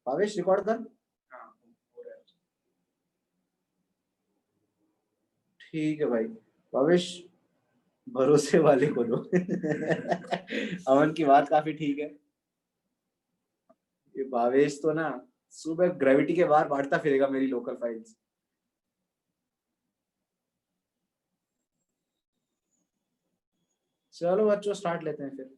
Bhavesh record कर। ठीक है भाई भावेश, भरोसे वाले को दो। अमन की बात काफी ठीक है। ये भावेश तो ना सुबह ग्रेविटी के बाहर बांटता फिरेगा मेरी लोकल फाइल्स। चलो बच्चों स्टार्ट लेते हैं फिर।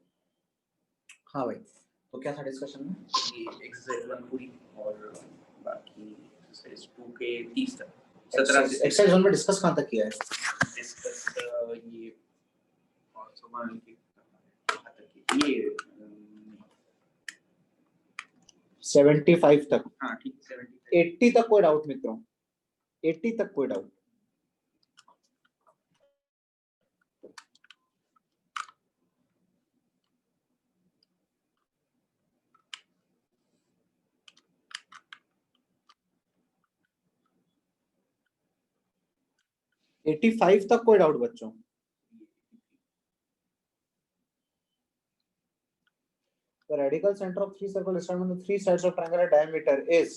हाँ भाई, तो क्या था डिस्कशन में? ये एक्सरसाइज 1 पूरी और बाकी एक्सरसाइज 2 के 30 तक 17 से एक्सरसाइज 1 में डिस्कस कहां तक किया है? डिस्कस ये और समान की कहां तक की ये 75 तक। हाँ ठीक 75 80 तक कोई डाउट मित्रों? 80 तक कोई डाउट? एट्टी 85 तक कोई डाउट बच्चों? The radical center of three circle stand on the three sides of triangular diameter is,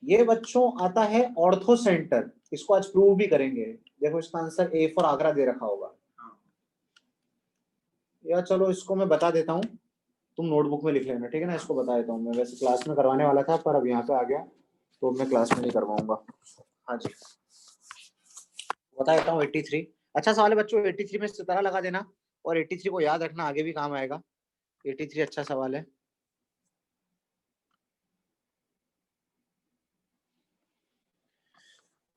ये बच्चों आता है ऑर्थो सेंटर। इसको आज प्रूव भी करेंगे। देखो इसका आंसर ए फॉर आगरा दे रखा होगा। या चलो इसको मैं बता देता हूँ, तुम नोटबुक में लिख लेना, ठीक है ना। इसको बता देता हूँ मैं, वैसे क्लास में करवाने वाला था पर अब यहाँ पे आ गया तो मैं क्लास में नहीं करवाऊंगा। हाँ जी बता देता हूँ। 83 अच्छा सवाल है बच्चों। 83 में सितारा लगा देना और 83 को याद रखना, आगे भी काम आएगा। 83 अच्छा सवाल है।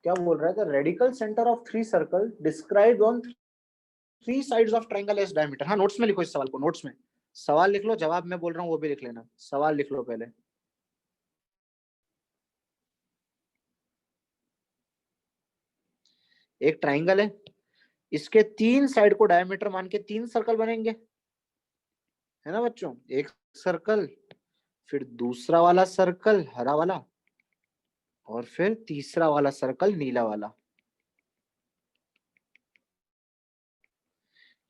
क्या बोल रहा है? The radical centre of three circle described on three sides of triangle S diameter. हाँ नोट्स में लिखो इस सवाल को, नोट्स में सवाल लिख लो, जवाब मैं बोल रहा हूँ वो भी लिख लेना। सवाल लिख लो पहले। एक ट्रायंगल है, इसके तीन साइड को डायमीटर मान के तीन सर्कल बनेंगे, है ना बच्चों। एक सर्कल, फिर दूसरा वाला सर्कल हरा वाला, और फिर तीसरा वाला सर्कल नीला वाला।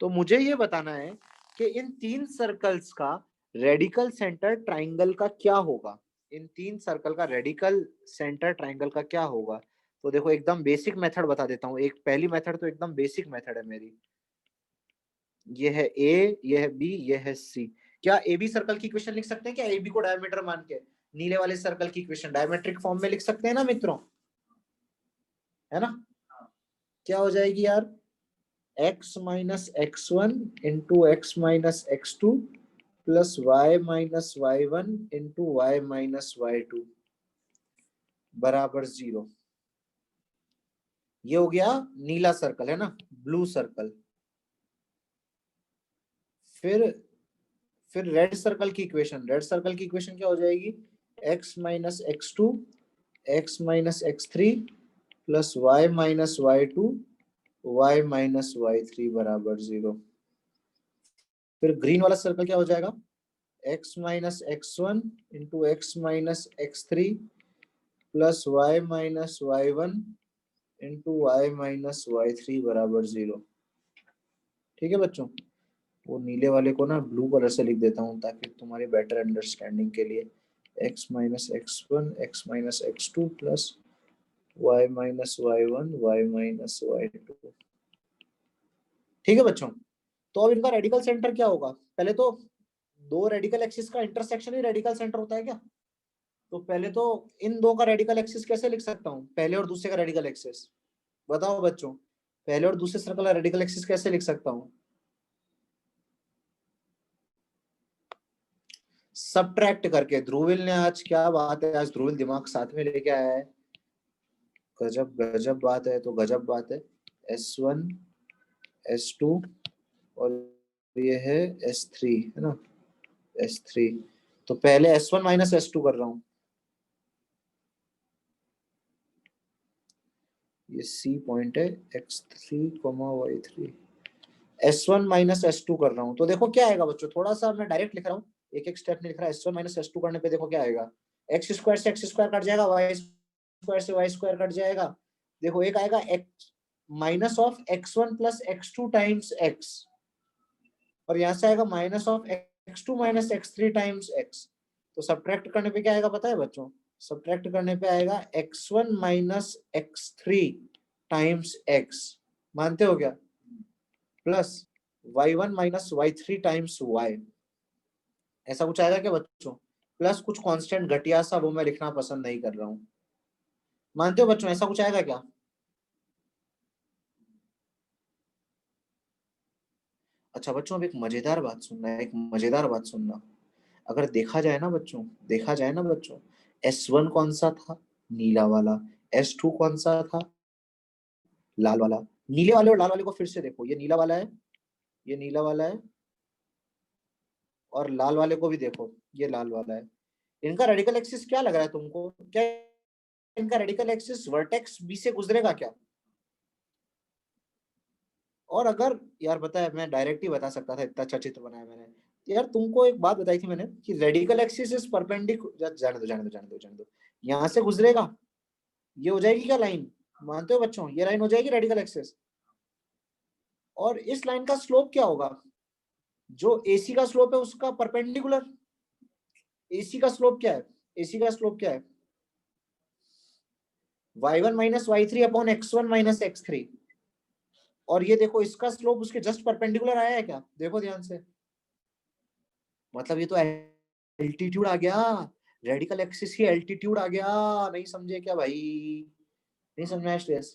तो मुझे ये बताना है कि इन तीन सर्कल्स का रेडिकल सेंटर ट्राइंगल का क्या होगा। इन तीन सर्कल का रेडिकल सेंटर ट्राइंगल का क्या होगा? तो देखो एकदम बेसिक मेथड बता देता हूँ। एक पहली मेथड तो एकदम बेसिक मेथड है मेरी। ये है ए, ये है बी, ये है सी। क्या ए बी सर्कल की इक्वेशन लिख सकते हैं क्या? ए बी को डायमीटर मान के नीले वाले सर्कल की इक्वेशन डायमेट्रिक फॉर्म में लिख सकते हैं ना मित्रों, है ना। क्या हो जाएगी यार? x minus x one into x minus x two plus y minus y one into y minus y two बराबर 0। ये हो गया नीला सर्कल, है ना, ब्लू सर्कल। फिर रेड सर्कल की इक्वेशन, रेड सर्कल की इक्वेशन क्या हो जाएगी? x minus x two x minus x three plus y minus y two y minus y three बराबर 0। फिर ग्रीन वाला सर्कल क्या हो जाएगा? x minus x one into x minus x three plus y minus y one into y minus y three बराबर 0। ठीक है बच्चों, वो नीले वाले को ना ब्लू कलर से लिख देता हूँ ताकि तुम्हारी बेटर अंडरस्टैंडिंग के लिए। x minus x one x minus x two plus y minus y one y minus y two. ठीक है बच्चों, तो अब इनका रेडिकल सेंटर क्या होगा? पहले तो दो रेडिकल एक्सिस का इंटरसेक्शन ही रेडिकल सेंटर होता है क्या? तो पहले तो इन दो का रेडिकल एक्सिस कैसे लिख सकता हूँ? पहले और दूसरे का रेडिकल एक्सिस बताओ बच्चों। पहले और दूसरे सर्कल का रेडिकल एक्सिस कैसे लिख सकता हूँ? सबट्रैक्ट करके। ध्रुविल ने आज क्या बात है, आज ध्रुविल दिमाग साथ में लेके आया है। गजब गजब बात है, तो गजब बात है। S1 S2 और ये है S3, है ना, S3। तो पहले S1 माइनस S2 कर रहा हूं। ये C पॉइंट है, X3 Y3। S1 minus S2 कर रहा हूं तो देखो क्या आएगा बच्चों। थोड़ा सा मैं डायरेक्ट लिख रहा हूँ, एक एक स्टेप नहीं लिख रहा। S1 माइनस S2 करने पे देखो क्या आएगा। एक्स स्क्वायर से एक्स स्क्वायर कट जाएगा, वाई स्क्वायर से वाई स्क्वायर कट जाएगा। देखो एक आएगा x minus of x1 plus x2 times x, और यहां से आएगा minus of x2 minus x3 times x। तो सब्ट्रैक्ट करने पे क्या आएगा पता है बच्चों? सब्ट्रैक्ट करने पे आएगा x1 minus x3 times x, मानते हो क्या? Plus y1 minus y3 times y, ऐसा कुछ आएगा क्या बच्चों? प्लस कुछ कांस्टेंट घटिया सा, वो मैं लिखना पसंद नहीं कर रहा हूं। मानते हो बच्चों ऐसा कुछ आएगा क्या? अच्छा बच्चों, अब एक मजेदार बात सुनना, एक मजेदार बात सुनना। अगर देखा जाए ना बच्चों, देखा जाए ना बच्चों, S1 कौन सा था? नीला वाला। S2 कौन सा था? लाल वाला। नीले वाले और लाल वाले को फिर से देखो, ये नीला वाला है, ये नीला वाला है, और लाल वाले को भी देखो, ये लाल वाला है। इनका रेडिकल एक्सिस क्या लग रहा है तुमको? क्या इनका रेडिकल एक्सिस वर्टेक्स बी से गुजरेगा क्या? और अगर यार पता है, मैं डायरेक्ट ही बता सकता था, इतना अच्छा चित्र बनाया मैंने। यार तुमको एक बात बताई थी मैंने कि रेडिकल एक्सिस इज परपेंडिकुलर, जाने दो जाने दो जाने दो जाने दो, यहाँ से गुजरेगा, ये हो जाएगी क्या लाइन? मानते हो बच्चों ये लाइन हो जाएगी रेडिकल एक्सिस? और इस लाइन का स्लोप क्या होगा? जो एसी का स्लोप है उसका परपेंडिकुलर। एसी का स्लोप क्या है? एसी का स्लोप क्या है? y1 minus y3 upon x1 minus x3। और ये देखो इसका स्लोप उसके जस्ट परपेंडिकुलर आया है क्या? देखो ध्यान से, मतलब ये तो एल्टीट्यूड आ गया, रेडिकल एक्सिस ही एल्टीट्यूड आ गया। नहीं समझे क्या भाई? नहीं समझा स्ट्रेस?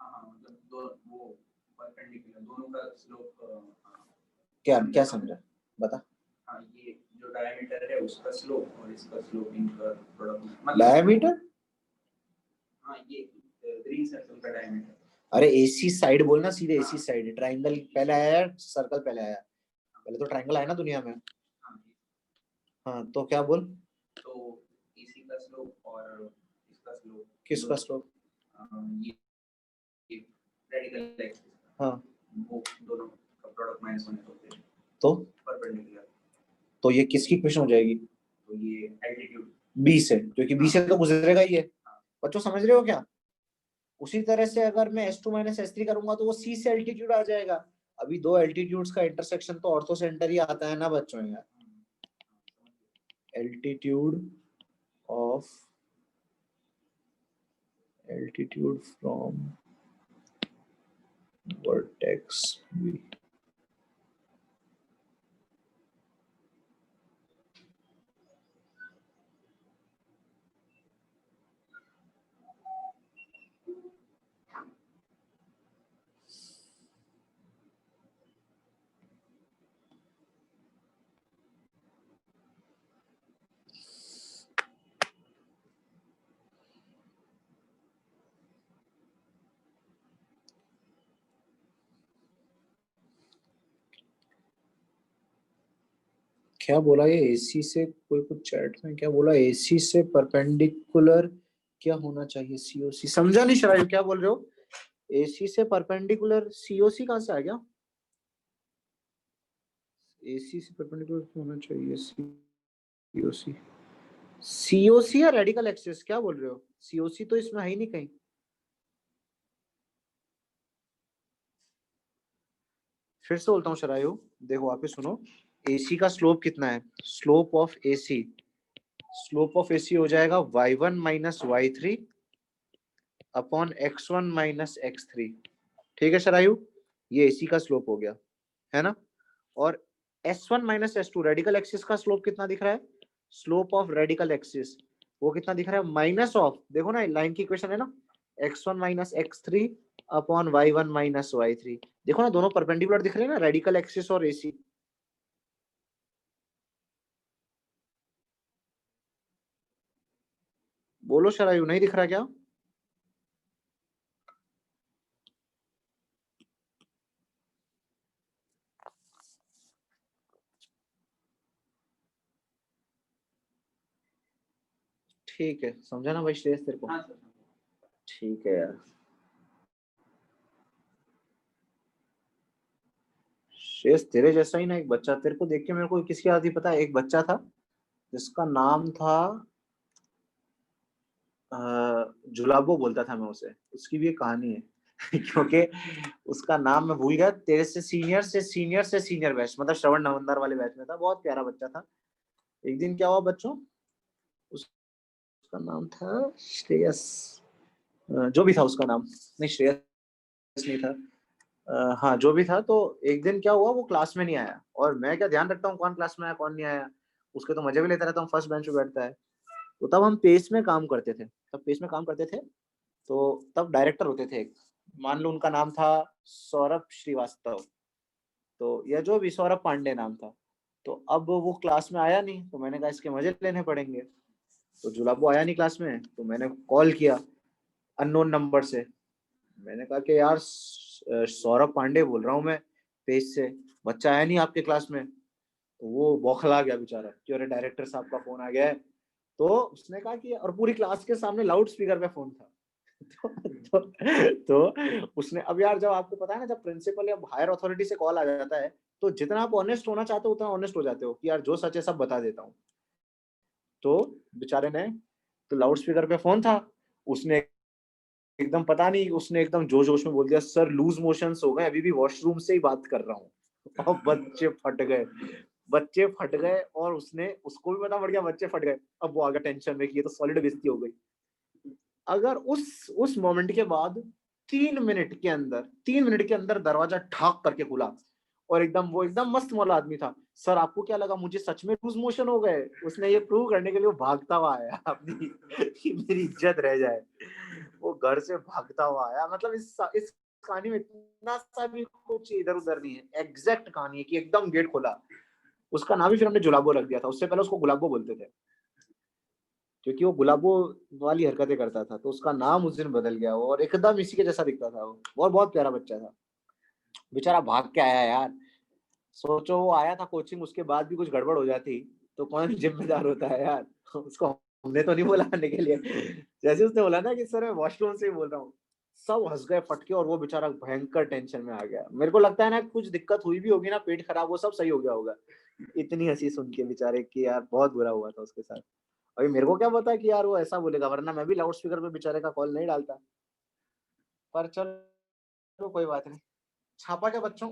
हाँ मतलब दो वो परपेंडिकुलर दोनों का स्लोप। क्या क्या समझा बता? हाँ ये जो डायमीटर है उसका स्लोप और इसका स्लोप इनका प्रोडक्ट मतलब डायमीटर? हाँ ये ग्रीन सर्कल का डायमीटर। अरे एसी साइड बोलना, सीधे एसी साइड। ट्राइंगल पहले आया, सर्कल पहले आया? पहले तो ट्राइंगल आया ना दुनिया में। हाँ हाँ तो क्या बोल? तो इसी का स्लोप और इसका स्लोप, किसका स्लोप? ये रेडिकल एक्सिस हाँ वो दोनों का प्रोडक्ट माइनस होने होते हैं तो परपेंडिकुलर। तो ये किसकी इक्वेशन हो जाएगी? तो ये एल्टीट्यूड बी से, क्योंकि बी से तो गुजरेगा ही है। बच्चों समझ रहे हो क्या? उसी तरह से अगर मैं S2 माइनस S3 करूंगा तो वो C से एल्टीट्यूड आ जाएगा। अभी दो एल्टीट्यूड्स का इंटरसेक्शन तो ऑर्थो सेंटर ही आता है ना बच्चों यार। Altitude of, altitude from vertex B। क्या बोला ये? एसी से कोई कुछ चैट में क्या बोला? एसी से परपेंडिकुलर क्या होना चाहिए? सीओसी समझा नहीं शरायु, क्या बोल रहे हो? एसी से परपेंडिकुलर सीओसी कहां से आ गया? एसी से परपेंडिकुलर क्या होना चाहिए? सीओसी, सीओसी या रेडिकल एक्सिस, क्या बोल रहे हो? सीओसी तो इसमें है ही नहीं कहीं। फिर से बोलता हूँ शरायु, देखो वापस सुनो। एसी का स्लोप कितना है? Slope of AC, slope of AC हो जाएगा y1 minus y3 upon x1 minus x3। ठीक है शरायु, ये एसी का स्लोप हो गया, है ना? और S1 minus S2 radical axis का स्लोप कितना दिख रहा है? स्लोप ऑफ रेडिकल एक्सिस वो कितना दिख रहा है? माइनस ऑफ, देखो ना लाइन की इक्वेशन है ना, x1 minus x3 upon y1 minus y3। देखो ना दोनों परपेंडिकुलर दिख रहे हैं ना, रेडिकल एक्सिस और एसी। बोलो शरायु, नहीं दिख रहा क्या? ठीक है, समझा ना भाई श्रेयस तेरे को? हाँ सर। ठीक है यार श्रेयस, तेरे जैसा ही ना एक बच्चा, तेरे को देख के मेरे को किसकी याद थी पता है? एक बच्चा था जिसका नाम था जुलाबो बोलता था मैं उसे। उसकी भी एक कहानी है क्योंकि उसका नाम मैं भूल गया। तेरे से सीनियर से सीनियर से सीनियर बैच, मतलब श्रवण नवंदर वाले बैच में था, बहुत प्यारा बच्चा था। एक दिन क्या हुआ बच्चों, उसका नाम था श्रेयस, जो भी था उसका नाम, नहीं श्रेयस नहीं था, हाँ जो भी था। तो एक दिन क्या हुआ, वो क्लास में नहीं आया, और मैं क्या ध्यान रखता हूँ कौन क्लास में आया कौन नहीं आया, उसके तो मजे भी लेता रहता हूँ, फर्स्ट बेंच पे बैठता है। तो तब हम पेस में काम करते थे, तो तब डायरेक्टर होते थे एक, मान लो उनका नाम था सौरभ श्रीवास्तव, तो या जो भी सौरभ पांडे नाम था। तो अब वो क्लास में आया नहीं, तो मैंने कहा इसके मजे लेने पड़ेंगे। तो जुलाबो आया नहीं क्लास में, तो मैंने कॉल किया अननोन नंबर से। मैंने कहा कि यार सौरभ पांडे बोल रहा हूँ मैं पेज से, बच्चा आया नहीं आपके क्लास में। तो वो बौखला गया बेचारा कि अरे डायरेक्टर साहब का फोन आ गया है। तो उसने कहा कि, और पूरी क्लास के सामने लाउड स्पीकर पे फोन था। तो उसने, अब यार जब आपको पता है ना, जब प्रिंसिपल या हायर अथॉरिटी से कॉल आ जाता है, तो जितना आप ऑनेस्ट होना चाहते हो उतना ऑनेस्ट हो जाते हो कि यार जो सच है सब बता देता हूँ। तो बेचारे ने, तो लाउड स्पीकर पे फोन था, उसने एकदम पता नहीं, उसने एकदम जोश जोश में बोल दिया, सर लूज मोशंस हो गए, अभी भी वॉशरूम से ही बात कर रहा हूँ। और बच्चे फट गए, और उसने, उसको भी पता पड़ गया बच्चे फट गए। अब वो आ गया टेंशन में कि ये तो सॉलिड बेइज्जती हो गई। अगर उस मोमेंट के बाद 3 मिनट के अंदर दरवाजा ठाक करके खुला, और एकदम वो एकदम मस्त मौला आदमी था, सर आपको क्या लगा मुझे सच में लूज मोशन हो गए, उसने ये प्रूव करने के लिए वो भागता हुआ आया अपनी कि मेरी इज्जत रह जाए। वो घर से भागता हुआ आया, मतलब इस कहानी में इतना सा भी कुछ इधर उधर नहीं है, एग्जैक्ट कहानी है कि एकदम गेट खोला। उसका नाम ही फिर हमने जुलाबो रख दिया था, उससे पहले उसको गुलाबो बोलते थे, क्योंकि वो गुलाबो वाली हरकतें करता था, तो उसका नाम उस दिन बदल गया वो, और एकदम इसी के जैसा दिखता था वो, और बहुत प्यारा बच्चा था। बेचारा भाग के आया यार। सोचो वो आया था कोचिंग, उसके बाद भी कुछ गड़बड़ हो जाती तो कौन जिम्मेदार होता है यार। उसको हमने तो नहीं बोला आने के लिए, जैसे उसने बोला ना कि सर मैं वॉशरूम से ही बोल रहा हूँ, सब हंस गए फटके, और वो बेचारा भयंकर टेंशन में आ गया। मेरे को लगता है ना कुछ दिक्कत हुई भी होगी ना, पेट खराब, वो सब सही हो गया होगा। इतनी हंसी सुन के बेचारे की, यार बहुत बुरा हुआ था उसके साथ। अभी मेरे को क्या पता कि यार वो ऐसा बोलेगा, वरना मैं भी लाउड स्पीकर पे बेचारे का कॉल नहीं डालता। पर चलो कोई बात नहीं। छापा क्या बच्चों,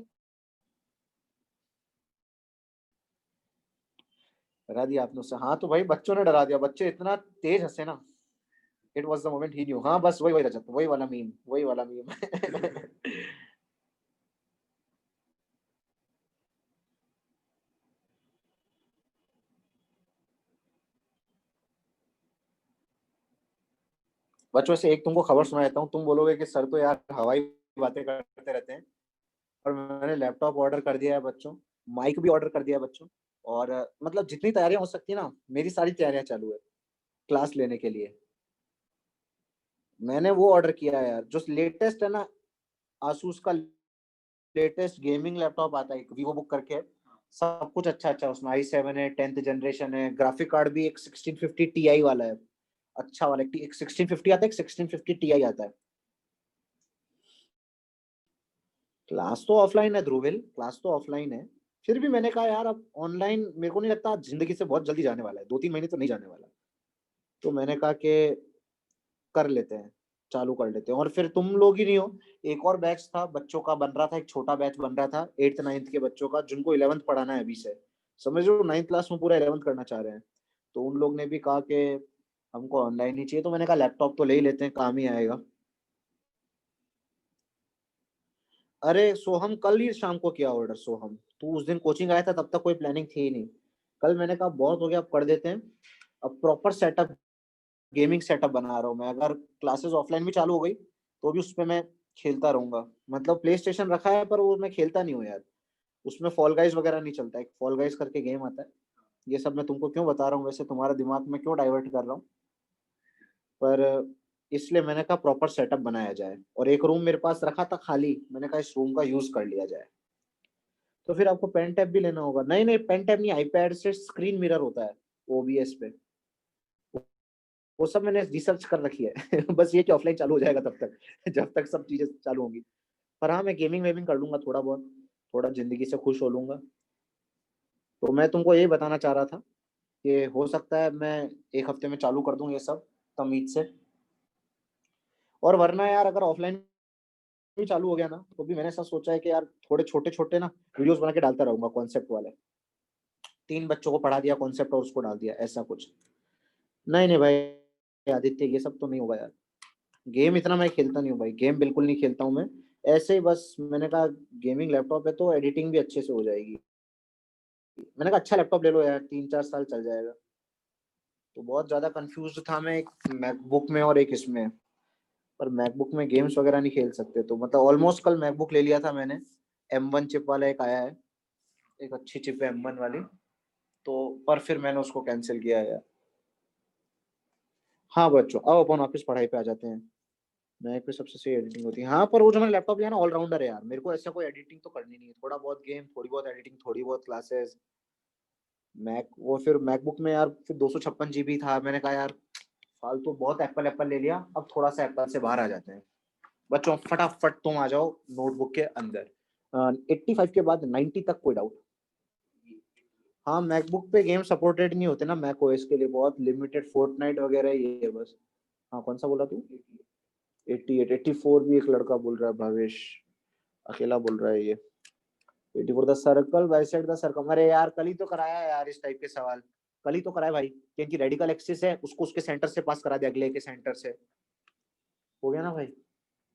डरा दिया आपने उससे? हाँ तो भाई बच्चों ने डरा दिया, बच्चे इतना तेज हंसे ना, it was the moment he new. हाँ बस वही वही रजत, वही वाला मीम बच्चों से एक तुमको खबर सुना देता हूँ, तुम बोलोगे कि सर तो यार हवाई बातें करते रहते हैं। और मैंने लैपटॉप ऑर्डर कर दिया है बच्चों, माइक भी ऑर्डर कर दिया है बच्चों, और मतलब जितनी तैयारियां हो सकती है ना, मेरी सारी तैयारियां चालू है क्लास लेने के लिए। मैंने वो ऑर्डर किया है यार, जो लेटेस्ट है ना, आसूस का लेटेस्ट गेमिंग लैपटॉप आता है वीवो बुक करके है। सब कुछ अच्छा अच्छा उसमें, i7 है, 10th जनरेशन है, ग्राफिक कार्ड भी एक 1650 Ti वाला है, अच्छा वाला। एक 1650 आता है, एक 1650 Ti आता है। क्लास तो ऑफलाइन है ध्रुविल, क्लास तो ऑफलाइन है। फिर भी मैंने कहा यार अब ऑनलाइन मेरे को नहीं लगता जिंदगी से बहुत जल्दी जाने वाला है, 2-3 महीने तो नहीं जाने वाला। तो मैंने कहा कि कर लेते हैं, चालू कर लेते हैं। और फिर तुम लोग ही नहीं हो, एक और बैच था बच्चों का बन रहा था, एक छोटा बैच बन रहा था 8th 9th के बच्चों का, जिनको 11th पढ़ाना है अभी से। समझ लो 9th क्लास में पूरा 11th करना चाह रहे हैं। तो उन लोग ने भी कहा कि हमको ऑनलाइन ही चाहिए, तो मैंने कहा लैपटॉप तो ले ही लेते हैं, काम ही आएगा। अरे सोहम कल ही शाम को किया ऑर्डर, सोहम तू उस दिन कोचिंग आया था तब तक कोई प्लानिंग थी ही नहीं। कल मैंने कहा बहुत हो गया, अब कर देते हैं। अब प्रॉपर सेटअप, गेमिंग सेटअप बना रहा हूँ मैं, अगर क्लासेस ऑफलाइन भी चालू हो गई तो भी उस पर मैं खेलता रहूंगा। मतलब प्ले स्टेशन रखा है पर वो मैं खेलता नहीं हूँ यार, उसमें फॉल गाइज वगैरह नहीं चलता, एक फॉल गाइज करके गेम आता है। ये सब मैं तुमको क्यों बता रहा हूँ वैसे, तुम्हारा दिमाग में क्यों डाइवर्ट कर रहा हूँ, पर इसलिए मैंने कहा प्रॉपर सेटअप बनाया जाए। और एक रूम मेरे पास रखा था खाली, मैंने कहा इस रूम का यूज कर लिया जाए। तो फिर आपको पेन टैब भी लेना होगा। नहीं नहीं पेन टैब नहीं, आईपैड से स्क्रीन मिरर होता है ओबीएस पे, वो सब मैंने रिसर्च कर रखी है बस ये कि ऑफलाइन चालू हो जाएगा तब तक जब तक सब चीजें चालू होंगी। पर हाँ मैं गेमिंग वेमिंग कर लूंगा थोड़ा बहुत, थोड़ा जिंदगी से खुश हो लूंगा। तो मैं तुमको यही बताना चाह रहा था कि हो सकता है मैं एक हफ्ते में चालू कर दूं ये सब तमीज से। और वरना यार अगर ऑफलाइन भी चालू हो गया ना, तो भी मैंने ऐसा सोचा है कि यार थोड़े छोटे छोटे ना वीडियोस बना के डालता रहूंगा कॉन्सेप्ट वाले। 3 बच्चों को पढ़ा दिया कॉन्सेप्ट और उसको डाल दिया, ऐसा कुछ। नहीं नहीं भाई आदित्य, ये सब तो नहीं होगा यार। गेम इतना मैं खेलता नहीं हूँ भाई, गेम बिल्कुल नहीं खेलता हूँ मैं। ऐसे ही बस मैंने कहा गेमिंग लैपटॉप है तो एडिटिंग भी अच्छे से हो जाएगी। मैंने कहा अच्छा लैपटॉप ले लो यार, 3-4 साल चल जाएगा। तो बहुत ज्यादा कंफ्यूज था मैं, एक मैकबुक में और एक इसमें। पर मैकबुक में गेम्स वगैरह नहीं खेल सकते, तो मतलब ऑलमोस्ट कल मैकबुक ले लिया था मैंने। M1 चिप वाला एक आया है, एक अच्छी चिप है M1 वाली। तो पर फिर मैंने उसको कैंसिल किया यार। हाँ बच्चों, अब अपन वापस पढ़ाई पे आ जाते हैं। मैक पे सबसे सही एडिटिंग होती है। हाँ पर वो जो मैंने लैपटॉप लिया ना ऑलराउंडर है यार, मेरे को ऐसा कोई एडिटिंग तो करनी नहीं है, थोड़ा बहुत गेम, थोड़ी बहुत एडिटिंग, थोड़ी बहुत क्लासेस। मैक वो फिर मैकबुक में यार फिर 256 GB था, मैंने कहा यार फालतू बहुत एप्पल एप्पल ले लिया, अब थोड़ा सा एप्पल से बाहर आ जाते हैं। बच्चों फटाफट तुम आ जाओ नोटबुक के अंदर। 85 के बाद 90 तक कोई डाउट? हाँ मैकबुक पे गेम सपोर्टेड नहीं होते ना मैक ओएस के लिए, बहुत लिमिटेड, फोर्टनाइट वगैरह ये है बस। हाँ कौन सा बोला तू? 88 84 भी एक लड़का बोल रहा है, भावेश अकेला बोल रहा है ये। 84 the circle bisect the circum, अरे यार कल ही तो कराया है यार इस टाइप के सवाल। कल ही तो कराया भाई, क्योंकि रेडिकल एक्सिस है उसको उसके सेंटर से पास करा दिया, अगले के सेंटर से। हो गया ना भाई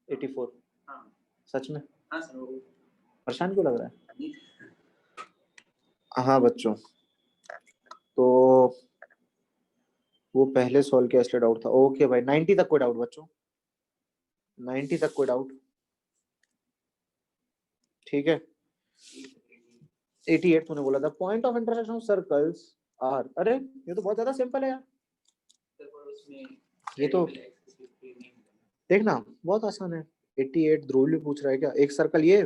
84? हाँ सच में? हाँ सर वो परेशान क्यों लग रहा नहीं। है? हाँ बच्चों, तो वो पहले सॉल्व किया इसलिए डाउट था। ओके भाई 90 तक कोई डाउट बच्चों? 90 तक कोई डाउट? ठीक है। 88 तूने बोला था। Point of intersection of circles are, अरे ये तो बहुत ज्यादा सिंपल है यार। सर पर उसमें ये तो radical axis पे नहीं मिलेगा। देखना बहुत आसान है। 88 ध्रुव भी पूछ रहा है क्या? एक सर्कल ये,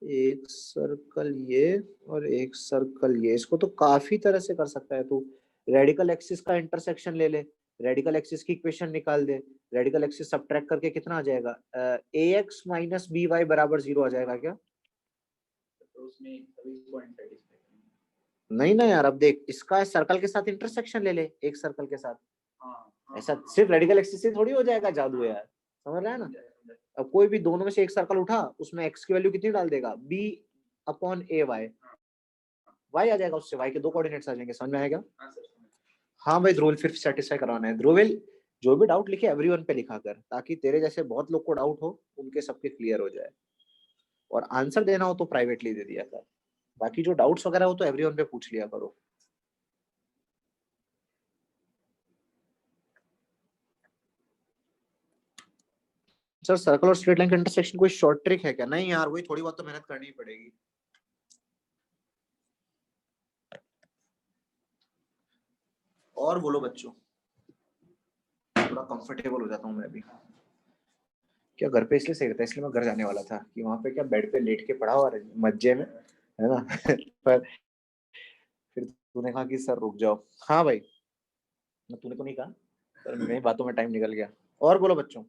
एक सर्कल ये, और एक सर्कल ये, इसको तो काफी तरह से कर सकता है तू। रेडिकल एक्सिस का इंटरसेक्शन ले ले, रेडिकल एक्सिस की इक्वेशन निकाल दे, रेडिकल एक्सिस सब्ट्रैक्ट करके कितना आ जाएगा? ax माइनस बी वाई बराबर 0 आ जाएगा क्या? तो उसमें सभी पॉइंट सेटिस्फाई करेंगे। नहीं ना यार, अब देख इसका सर्कल के साथ इंटरसेक्शन ले ले, एक सर्कल के साथ। हाँ ऐसा सिर्फ रेडिकल एक्सिस से थोड़ी हो जाएगा जादू है यार, समझ रहा है ना? अब कोई भी दोनों में से एक सर्कल उठा, उसमें एक्स की वैल्यू कितनी डाल देगा? बी अपॉन ए वाई, वाई आ जाएगा, उससे वाई के 2 कोऑर्डिनेट्स आ जाएंगे। समझ में आएगा? हाँ सर समझ। हाँ भाई ध्रुव फिर सेटिस्फाई करवाना है। ध्रुविल जो भी डाउट लिखे एवरीवन पे लिखा कर, ताकि तेरे जैसे बहुत लोग को डाउट हो, उनके सबके क्लियर हो जाए। और आंसर देना हो तो प्राइवेटली दे दिया कर, बाकी जो डाउट्स वगैरह हो तो एवरीवन पे पूछ लिया करो। सर सर्कल और स्ट्रेट लाइन का इंटरसेक्शन कोई शॉर्ट ट्रिक है क्या? नहीं यार, वही थोड़ी बहुत तो मेहनत करनी ही पड़ेगी। और बोलो बच्चों, थोड़ा कंफर्टेबल हो जाता हूँ मैं भी। क्या घर पे इसलिए सही रहता है, इसलिए मैं घर जाने वाला था कि वहां पे क्या बेड पे लेट के पड़ा हुआ मज्जे में, है ना? पर फिर तूने कहा कि सर रुक जाओ। हाँ भाई, तूने तो नहीं कहा, पर मेरी बातों में टाइम निकल गया। और बोलो बच्चों,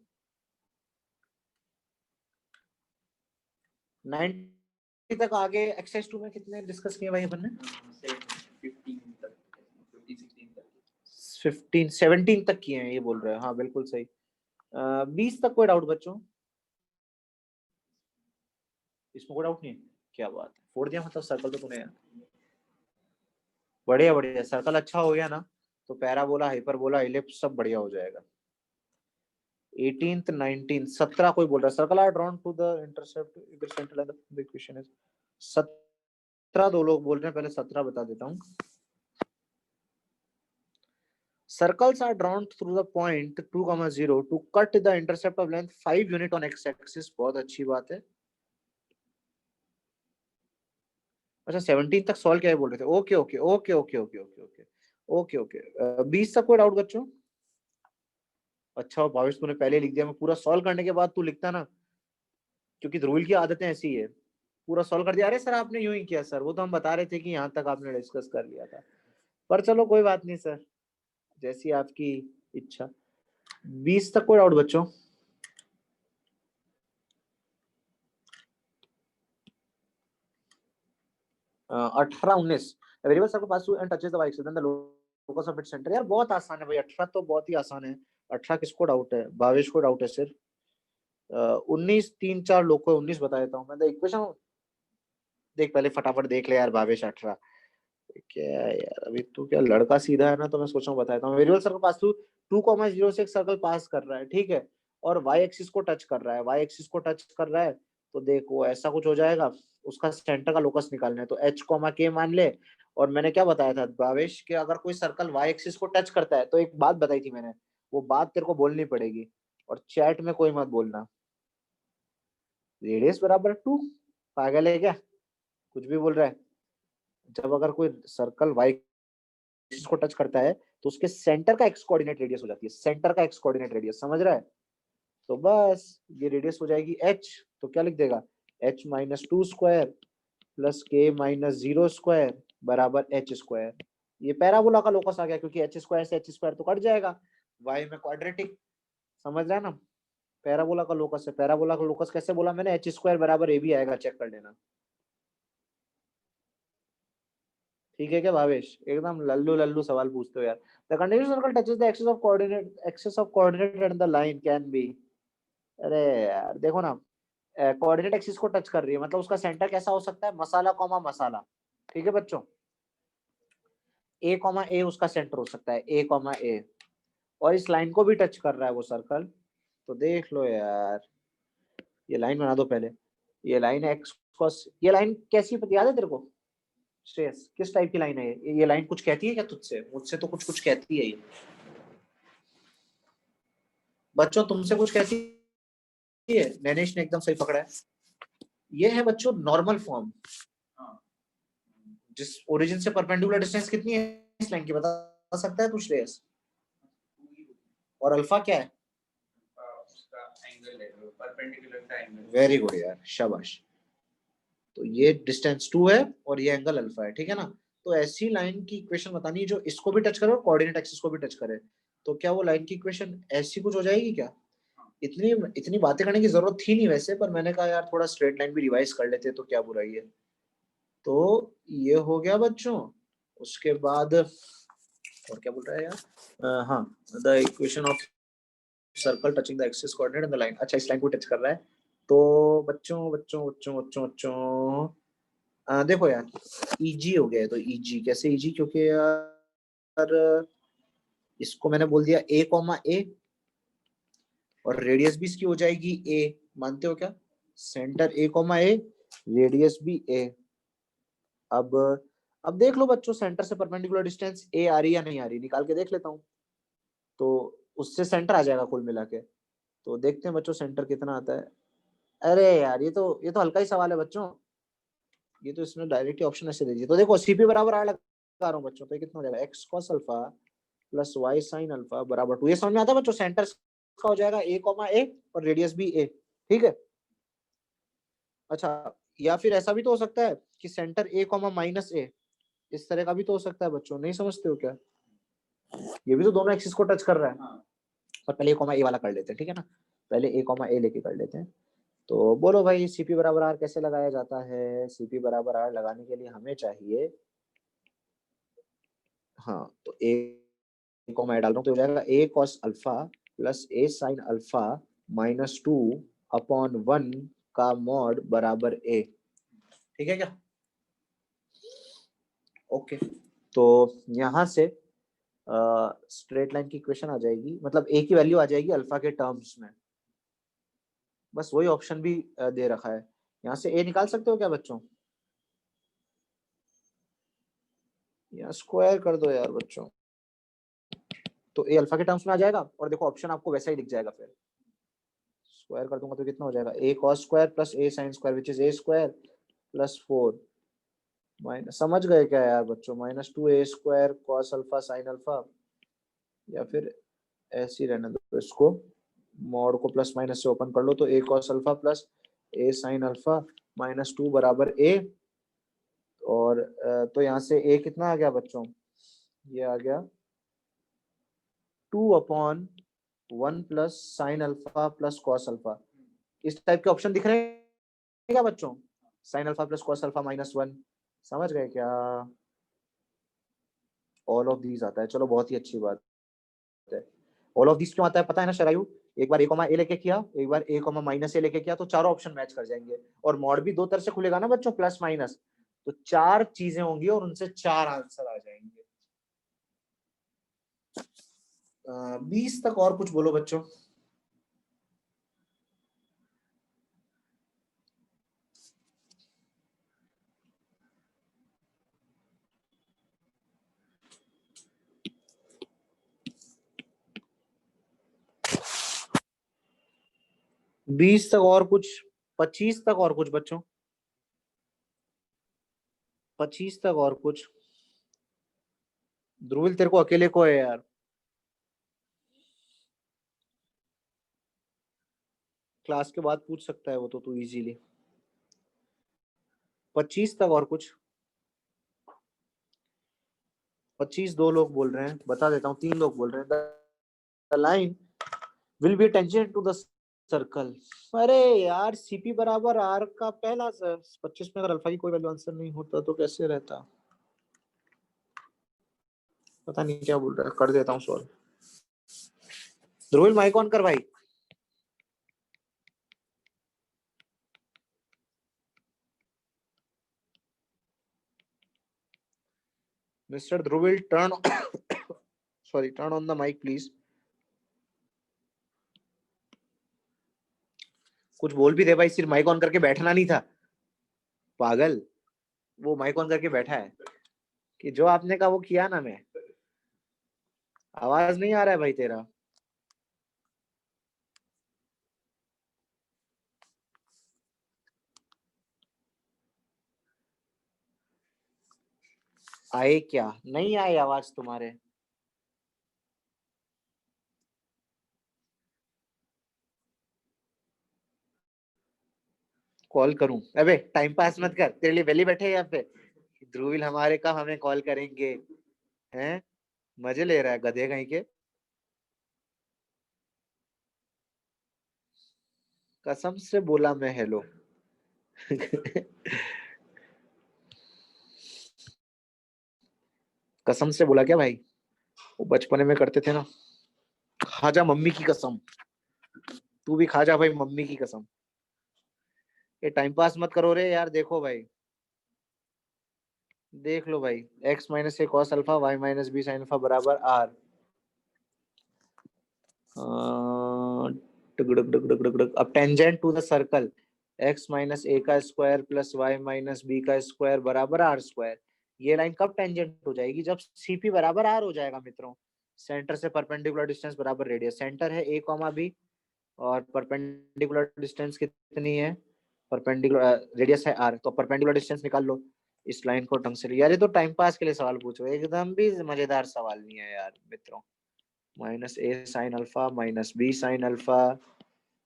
90 तक आगे एक्सरसाइज 2 में कितने डिस्कस किए भाई अपन ने? 15 तक 15 16 तक 15 17 तक किए हैं ये बोल रहे हैं। हाँ बिल्कुल सही। 20 तक कोई डाउट बच्चों? इसमें कोई डाउट नहीं है? क्या बात है, फोड़ दिया मतलब सर्कल तो तूने यार। बढ़िया बढ़िया, सर्कल अच्छा हो गया ना, तो पैराबोला हाइपरबोला इलिप्स सब बढ़िया हो जाएगा। 18th 19th 17 कोई बोल रहा है circle are drawn to the intercept इधर centre line the equation is 17। 2 लोग बोल रहे हैं, पहले 17 बता देता हूँ। Circles are drawn through the point 2, 0 to cut the intercept of length 5 unit on x-axis। बहुत अच्छी बात है। अच्छा 17 तक सॉल्व क्या है बोल रहे थे? Okay okay okay okay okay okay okay okay okay. 20 तक कोई डाउट बच्चों? अच्छा भावेश तूने पहले लिख दिया, मैं पूरा सॉल्व करने के बाद तू लिखता ना, क्योंकि ध्रुव की आदतें ऐसी है। पूरा सॉल्व कर दिया, अरे सर आपने यूं ही किया सर, वो तो हम बता रहे थे कि यहाँ तक आपने डिस्कस कर लिया था। पर चलो कोई बात नहीं सर, जैसी आपकी इच्छा। 20 तक कोई डाउट बच्चों? 18 19 variable circle pass through and touches the y axis then the locus of its centre. यार बहुत आसान है भाई, 18 तो बहुत ही आसान है। 18 किसको डाउट है? भावेश को डाउट है सिर्फ। 19 3 4 लोग को 19 बता देता हूँ मैं। इक्वेशन देख पहले फटाफट देख ले यार भावेश। 18 क्या है यार, अभी तू क्या लड़का सीधा है ना, तो मैं सोच रहा हूँ बताता हूँ। वेरिएबल सर्कल पास थ्रू 2,0 से एक सर्कल पास कर रहा है, ठीक है, और वाई एक्सिस को टच कर रहा है, वाई एक्सिस को टच कर रहा है, तो देखो ऐसा कुछ हो जाएगा। उसका सेंटर का लोकस निकालना है, तो एच कॉमा के मान ले। और मैंने क्या बताया था भावेश, कि अगर कोई सर्कल वाई एक्सिस को टच करता है, तो एक बात बताई थी मैंने, वो बात तेरे को बोलनी पड़ेगी, और चैट में कोई मत बोलना। रेडियस बराबर 2, पागल है क्या, कुछ भी बोल रहा है। जब अगर कोई सर्कल वाई एक्सिस को टच करता है, तो उसके सेंटर का एक्स कोऑर्डिनेट रेडियस हो जाती है, सेंटर का एक्स कोऑर्डिनेट रेडियस, समझ रहा है। तो बस ये रेडियस हो जाएगी h, तो क्या लिख देगा, h माइनस 2 स्क्वायर प्लस के माइनस 0 स्क्वायर बराबर h स्क्वायर। ये पैराबोला का लोकस आ गया, क्योंकि h स्क्वायर से h स्क्वायर तो कट जाएगा, y में क्वाड्रेटिक, समझ रहा है ना। पैराबोला का लोकस है, पैराबोला का लोकस कैसे बोला मैंने, h स्क्वायर बराबर a भी आएगा, चेक कर लेना। ठीक है क्या भावेश, एकदम लल्लू लल्लू सवाल पूछते हो यार। The continuous circle touches the axis of coordinate and the line can be. अरे यार देखो ना, कोऑर्डिनेट एक्सिस को टच कर रही है, मतलब उसका सेंटर कैसा हो सकता है, मसाला कॉमा मसाला, ठीक है बच्चों। ए कॉमा ए उसका सेंटर हो सकता है, ए कॉमा ए, और इस लाइन को भी टच कर रहा है वो सर्कल। तो देख लो यार, ये लाइन बना दो पहले। ये लाइन है एक्स कॉस, ये लाइन कैसी याद है तेरे को श्रेयस, किस टाइप की लाइन है ये लाइन कुछ कहती है क्या तुझसे, मुझसे तो कुछ कुछ कहती है ये। बच्चों तुमसे कुछ कहती है, नैनेश ने एकदम सही पकड़ा है। ये है बच्चों नॉर्मल फॉर्म, जिस ओरिजिन से परपेंडिकुलर डिस्टेंस कितनी है इस लाइन की, बता सकता है तू श्रेयस। और अल्फा क्या है, उसका एंगल है, परपेंडिकुलर का एंगल। वेरी गुड यार, शाबाश। तो ये डिस्टेंस 2 है और ये एंगल अल्फा है, ठीक है ना। तो ऐसी लाइन की इक्वेशन बतानी है जो इसको भी टच करे और कोऑर्डिनेट एक्सिस को भी टच करे। तो क्या वो लाइन की इक्वेशन ऐसी कुछ हो जाएगी क्या। इतनी इतनी बातें करने की जरूरत थी नहीं वैसे, पर मैंने कहा यार थोड़ा स्ट्रेट लाइन भी रिवाइज कर लेते तो क्या बुराई है। तो ये हो गया बच्चों। उसके बाद और क्या बोल रहा है यार, हाँ, the equation of circle touching the axis coordinate and the line. अच्छा, इस लाइन को टच कर रहा है। तो बच्चों बच्चों बच्चों बच्चों बच्चों देखो यार, इजी हो गया है। तो इजी कैसे इजी, क्योंकि यार इसको मैंने बोल दिया a कॉमा ए, और रेडियस भी इसकी हो जाएगी a, मानते हो क्या, centre a comma A, radius भी a। अब अब देख लो बच्चों, सेंटर से परपेंडिकुलर डिस्टेंस a आ रही है या नहीं आ रही, निकाल के देख लेता हूँ। तो उससे सेंटर आ जाएगा कुल मिला के। तो देखते हैं बच्चों सेंटर कितना आता है। अरे यार ये तो हल्का ही सवाल है बच्चों, ये तो इसमें डायरेक्ट ऑप्शन ऐसे दे दिए। तो देखो सीपी बराबर आर लगा रहा हूँ बच्चों, तो ये कितना हो जाएगा, x cos alpha plus y sine alpha बराबर 2। ये समझ में आता है बच्चों, सेंटर का हो जाएगा a कॉमा ए और रेडियस भी a, ठीक है। अच्छा, या फिर ऐसा भी तो हो सकता है कि सेंटर a कॉमा माइनस ए, इस तरह का भी तो हो सकता है बच्चों, नहीं समझते हो क्या। ये भी तो दोनों एक्सिस को टच कर रहा है। पर पहले a कॉमा ए वाला कर लेते हैं, ठीक है ना, पहले a कॉमा ए लेके कर लेते हैं। तो बोलो भाई सीपी बराबर आर कैसे लगाया जाता है। सीपी बराबर आर लगाने के लिए हमें चाहिए, हाँ, तो ए को मैं डाल रहा हूँ, तो हो जाएगा a cos alpha plus a sin alpha minus 2 upon 1 का मॉड बराबर a, ठीक है क्या। ओके, तो यहाँ से स्ट्रेट लाइन की इक्वेशन आ जाएगी, मतलब a की वैल्यू आ जाएगी अल्फा के टर्म्स में। बस वही ऑप्शन भी दे रखा है, यहाँ से a निकाल सकते हो क्या बच्चों, यहाँ स्क्वायर कर दो यार बच्चों, तो a अल्फा के टर्म्स में आ जाएगा, और देखो ऑप्शन आपको वैसा ही दिख जाएगा। फिर स्क्वायर कर दूंगा तो कितना हो जाएगा, a cos square plus a sin square which is a square plus 4 minus, समझ गए क्या यार बच्चों, minus 2a square cos alpha sin alpha, या फिर ऐसे ही रहने दो इसको, मॉड को प्लस माइनस से ओपन कर लो, तो a cos alpha plus a sin alpha minus 2 बराबर a। और तो यहाँ से a कितना आ गया बच्चों, ये आ गया 2 upon 1 plus sine alpha plus cos alpha. इस टाइप के ऑप्शन दिख रहे हैं क्या बच्चों, sine alpha plus cos alpha minus 1, समझ गए क्या। ऑल ऑफ दीज आता है, चलो बहुत ही अच्छी बात है। ऑल ऑफ दीज क्यों आता है पता है ना शरायु, एक बार a कॉमा ए लेके किया, एक बार a कॉमा माइनस ए लेके किया, तो चारों ऑप्शन मैच कर जाएंगे। और मॉड भी दो तरह से खुलेगा ना बच्चों, प्लस माइनस, तो 4 चीजें होंगी और उनसे 4 आंसर आ जाएंगे। 20 तक और कुछ बोलो बच्चों। बीस तक और कुछ, 25 तक और कुछ बच्चों, 25 तक और कुछ। ध्रुविल तेरे को अकेले को है यार, क्लास के बाद पूछ सकता है वो तो तू इजीली। 25 तक और कुछ। 25 दो लोग बोल रहे हैं, बता देता हूँ, 3 लोग बोल रहे हैं। The line will be tangent to the circle. अरे यार सीपी बराबर आर का पहला 25 में अगर अल्फा की कोई वैल्यू आंसर नहीं होता तो कैसे रहता, पता नहीं क्या बोल रहा है, कर देता हूँ सॉल्व। ध्रुविल माइक ऑन कर भाई। Mister Dhruvil turn sorry turn on the mic please. कुछ बोल भी दे भाई, सिर्फ माइक ऑन करके बैठना नहीं था पागल। वो माइक ऑन करके बैठा है कि जो आपने कहा वो किया ना। मैं आवाज नहीं आ रहा है भाई तेरा। आए क्या, नहीं आए आवाज तुम्हारे। कॉल करूं? अबे टाइम पास मत कर, तेरे लिए वेली बैठे हैं यहाँ पे। ध्रुविल हमारे कब हमें कॉल करेंगे हैं? मजे ले रहा है गधे कहीं के। कसम से बोला मैं हेलो कसम से बोला क्या भाई? वो बचपने में करते थे ना, खा जा मम्मी की कसम। तू भी खा जा भाई मम्मी की कसम। ये टाइम पास मत करो रे यार। देखो भाई, देख लो भाई, x माइनस ए cos alpha y minus B sine alpha बराबर r। अब tangent to the circle x minus A का square plus y minus B का स्क्वायर बराबर आर स्क्वायर। ये लाइन कब टेंजेंट हो जाएगी? जब सीपी बराबर आर हो जाएगा मित्रों। सेंटर से परपेंडिकुलर डिस्टेंस बराबर रेडियस। सेंटर है a कॉमा बी और परपेंडिकुलर डिस्टेंस कितनी है? परपेंडिकुलर रेडियस है आर, तो परपेंडिकुलर डिस्टेंस निकाल लो। इस लाइन को ढंग से यार, ये तो टाइम पास के लिए सवाल पूछो, एकदम भी मजेदार सवाल नहीं है यार मित्रों। Minus a sine alpha minus B sine alpha,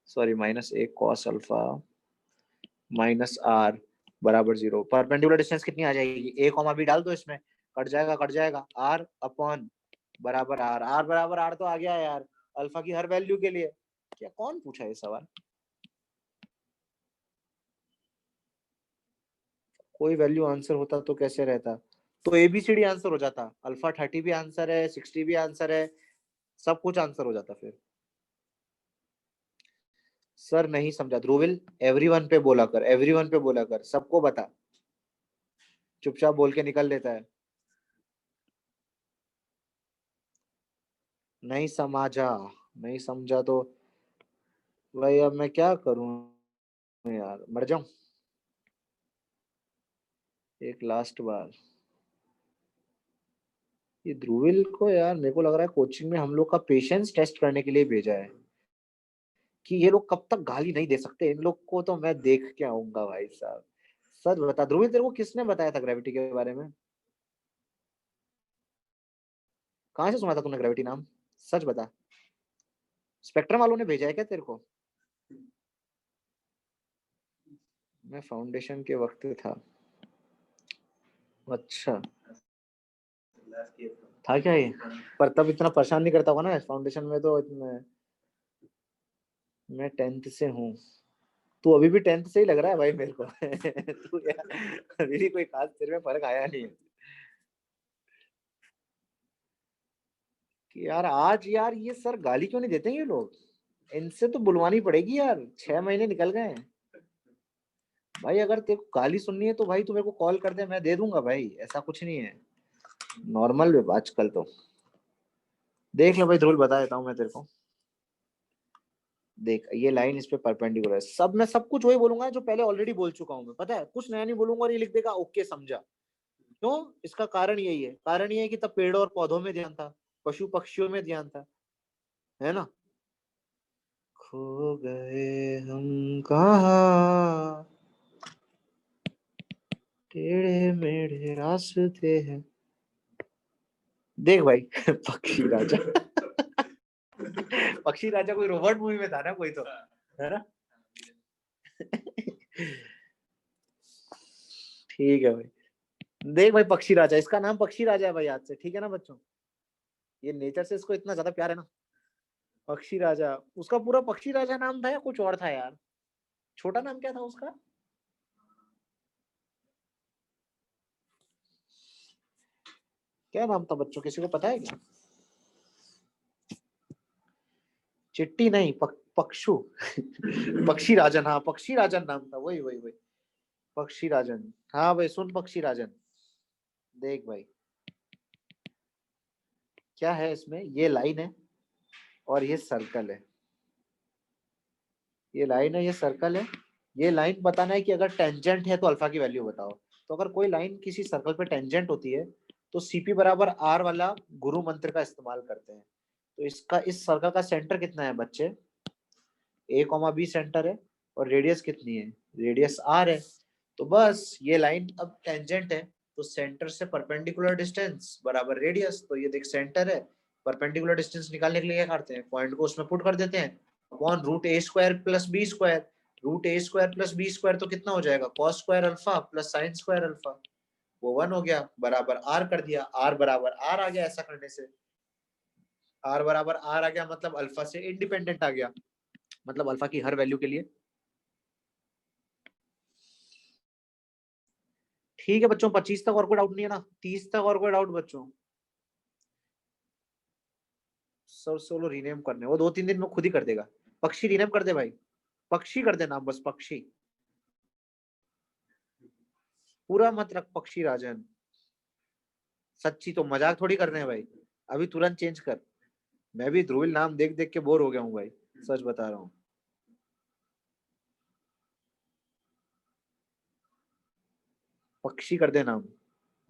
sorry minus A cos alpha minus r बराबर 0। परपेंडिकुलर डिस्टेंस कितनी आ जाएगी? ए कॉमा बी डाल दो इसमें, कट जाएगा आर अपॉन बराबर आर। आर बराबर आर तो आ गया यार अल्फा की हर वैल्यू के लिए। क्या कौन पूछा ये सवाल? कोई वैल्यू आंसर होता तो कैसे रहता? तो एबीसीडी आंसर हो जाता, अल्फा 30 भी आंसर है, 60 भी आंसर है, सब कुछ आंसर हो जाता फिर। सर नहीं समझा ध्रुविल, एवरीवन पे बोला कर, एवरीवन पे बोला कर, सबको बता। चुपचाप बोल के निकल लेता है। नहीं समझा, नहीं समझा तो भाई अब मैं क्या करूं यार, मर जाऊं। एक लास्ट बार, ये ध्रुविल को यार मेरे को लग रहा है कोचिंग में हम लोग का पेशेंस टेस्ट करने के लिए भेजा है कि ये लोग कब तक गाली नहीं दे सकते। इन लोग को तो मैं देख के आऊंगा भाई साहब। सच बता ध्रुविल, तेरे को किसने बताया था ग्रेविटी के बारे में? कहाँ से सुना था तूने ग्रेविटी नाम? सच बता, स्पेक्ट्रम वालों ने भेजा है क्या तेरे को? मैं फाउंडेशन के वक्त था। अच्छा था क्या ये? पर तब इतना परेशान नहीं करता होगा ना फाउंडेशन में तो इतना। मैं 10th से हूँ। तू अभी भी 10th से ही लग रहा है भाई मेरे को तू यार अभी भी कोई खास तेरे में फर्क आया नहीं है कि यार आज यार ये सर गाली क्यों नहीं देते ये लोग? इनसे तो बुलवानी पड़ेगी यार, 6 महीने निकल गए हैं। भाई अगर तेरे को गाली सुननी है तो भाई तू मेरे को कॉल कर दे, मैं दे दूंगा भाई, ऐसा कुछ नहीं है, नॉर्मल है आजकल तो। देख लो भाई ध्रुव, बता देता हूँ मैं तेरे को। देख ये लाइन इस पे परपेंडिकुलर है, सब मैं सब कुछ वही बोलूंगा जो पहले ऑलरेडी बोल चुका हूँ मैं, पता है, कुछ नया नहीं बोलूंगा और ये लिख देगा ओके समझा। क्यों? इसका कारण यही है, कारण ये है कि तब पेड़ों और पौधों में ध्यान था, पशु पक्षियों में ध्यान था, है ना। खो गए हम कहाँ, टेढ़े मेढ़े रास्ते हैं। देख भाई पक्षी राजा पक्षी राजा कोई रोबोट मूवी में था ना कोई तो, है ना ठीक है भाई। देख भाई पक्षी राजा, इसका नाम पक्षी राजा है भाई आज से, ठीक है ना बच्चों। ये नेचर से इसको इतना ज्यादा प्यार है ना। पक्षी राजा, उसका पूरा पक्षी राजा नाम था या कुछ और था यार, छोटा नाम क्या था उसका। क्या नाम था बच्चों, किसी को पता है क्या? चिट्टी नहीं, पक्षु पक्षी राजन, हाँ पक्षी राजन नाम था, वही वही वही, पक्षी राजन। हाँ भाई सुन पक्षी राजन, देख भाई क्या है इसमें, ये लाइन है और ये सर्कल है, ये लाइन है ये सर्कल है। ये लाइन बताना है कि अगर टेंजेंट है तो अल्फा की वैल्यू बताओ। तो अगर कोई लाइन किसी सर्कल पे टेंजेंट होती है तो सीपी बराबर आर वाला गुरु मंत्र का इस्तेमाल करते हैं। तो इसका इस सर्कल का सेंटर कितना है बच्चे, ए कॉमा बी सेंटर है, और रेडियस कितनी है, रेडियस आर है। तो बस ये लाइन अब टेंजेंट है, तो सेंटर से परपेंडिकुलर डिस्टेंस बराबर रेडियस, तो ये देख सेंटर है, परपेंडिकुलर डिस्टेंस निकालने के लिए क्या करते हैं, पॉइंट को उसमें पुट कर देते हैं, upon root A square plus B square. Root A square plus B square तो कितना हो जाएगा, cos square alpha plus sine square alpha, वो 1 हो गया, बराबर आर कर दिया, आर बराबर आर आ गया, ऐसा करने से आर बराबर आर आ गया, मतलब अल्फा से इंडिपेंडेंट आ गया, मतलब अल्फा की हर वैल्यू के लिए। ठीक है बच्चों, 25 तक और कोई डाउट नहीं है ना, 30 तक और कोई डाउट बच्चों। सर सोलो रीनेम करने, वो 2-3 दिन में खुद ही कर देगा। पक्षी रीनेम कर दे भाई, पक्षी कर दे नाम, बस पक्षी, पूरा मत रख पक्षी राजन। सच्ची तो मजाक थोड़ी कर रहे हैं भाई, अभी तुरंत चेंज कर। मैं भी ध्रुविल नाम देख देख के बोर हो गया हूँ भाई, सच बता रहा हूँ। पक्षी कर दे नाम,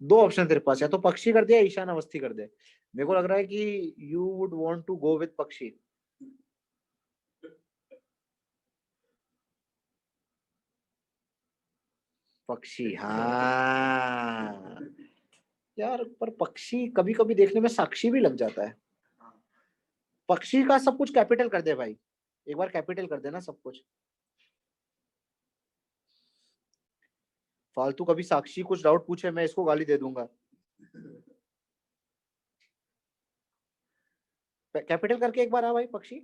दो ऑप्शन तेरे पास, या तो पक्षी कर दे या ईशान अवस्थी कर दे। मेरे को लग रहा है कि you would want to go with पक्षी। पक्षी, हाँ यार, पर पक्षी कभी कभी देखने में साक्षी भी लग जाता है। पक्षी का सब कुछ कैपिटल कर दे भाई, एक बार कैपिटल कर देना सब कुछ। फालतू कभी साक्षी कुछ डाउट पूछे मैं इसको गाली दे दूंगा। कैपिटल करके एक बार आ भाई पक्षी।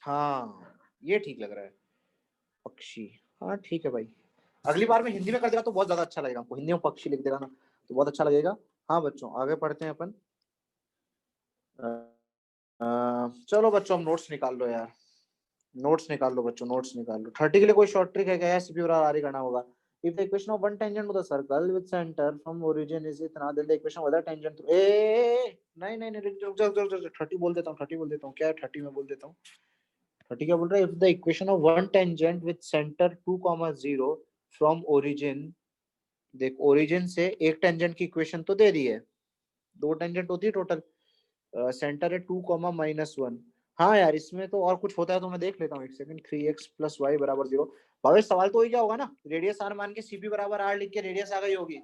हाँ ये ठीक लग रहा है, पक्षी। हाँ ठीक है भाई, अगली बार में हिंदी में कर देगा तो बहुत ज्यादा अच्छा लगेगा हमको, हिंदी में पक्षी लिख देगा ना तो बहुत अच्छा लगेगा। हाँ बच्चों आगे पढ़ते हैं अपन। अ, चलो बच्चों, हम नोट्स निकाल लो यार, नोट्स निकाल लो बच्चों, नोट्स निकाल लो। 30 के लिए कोई शॉर्ट ट्रिक है क्या, सीपी और आर करना होगा। If the equation of one tangent to the circle with center from origin is इतना, then the equation of other tangent to नहीं नहीं नहीं, रुक जा रुक जा, 30 बोल देता हूँ, 30 बोल देता हूँ, क्या है 30 में बोल देता हूँ। 30 क्या बोल रहा है, if the equation of one tangent with center 2,0 from origin, देख ओरिजिन से एक टेंजेंट की इक्वेशन तो दे दी है, दो टेंजेंट होती है टोटल, सेंटर है 2,-1। हाँ यार इसमें तो और कुछ होता है तो मैं देख लेता हूँ एक सेकंड, 3x प्लस वाई बराबर 0। भावेश सवाल तो वही क्या होगा ना, रेडियस आर मान के सीपी बराबर आर लिख के रेडियस आ गई होगी।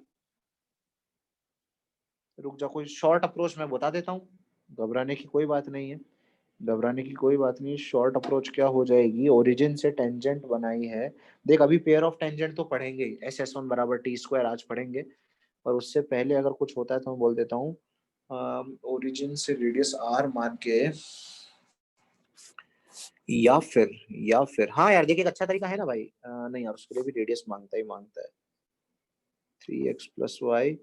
रुक जा, कोई शॉर्ट अप्रोच मैं बता देता हूँ, घबराने की कोई बात नहीं है, घबराने की कोई बात नहीं। शॉर्ट अप्रोच क्या हो जाएगी, ओरिजिन से टेंजेंट बनाई है। देख अभी पेयर ऑफ टेंजेंट तो पढ़ेंगे ही, SS1 बराबर टी स्क्वायर आज पढ़ेंगे, और उससे पहले अगर कुछ होता है तो मैं बोल देता हूँ। ओरिजिन से रेडियस आर मान के, या फिर हाँ यार देखिए एक अच्छा तरीका है ना भाई, नहीं यार उसके लिए भी रेडियस मांगता ही मांगता है, 3x+y,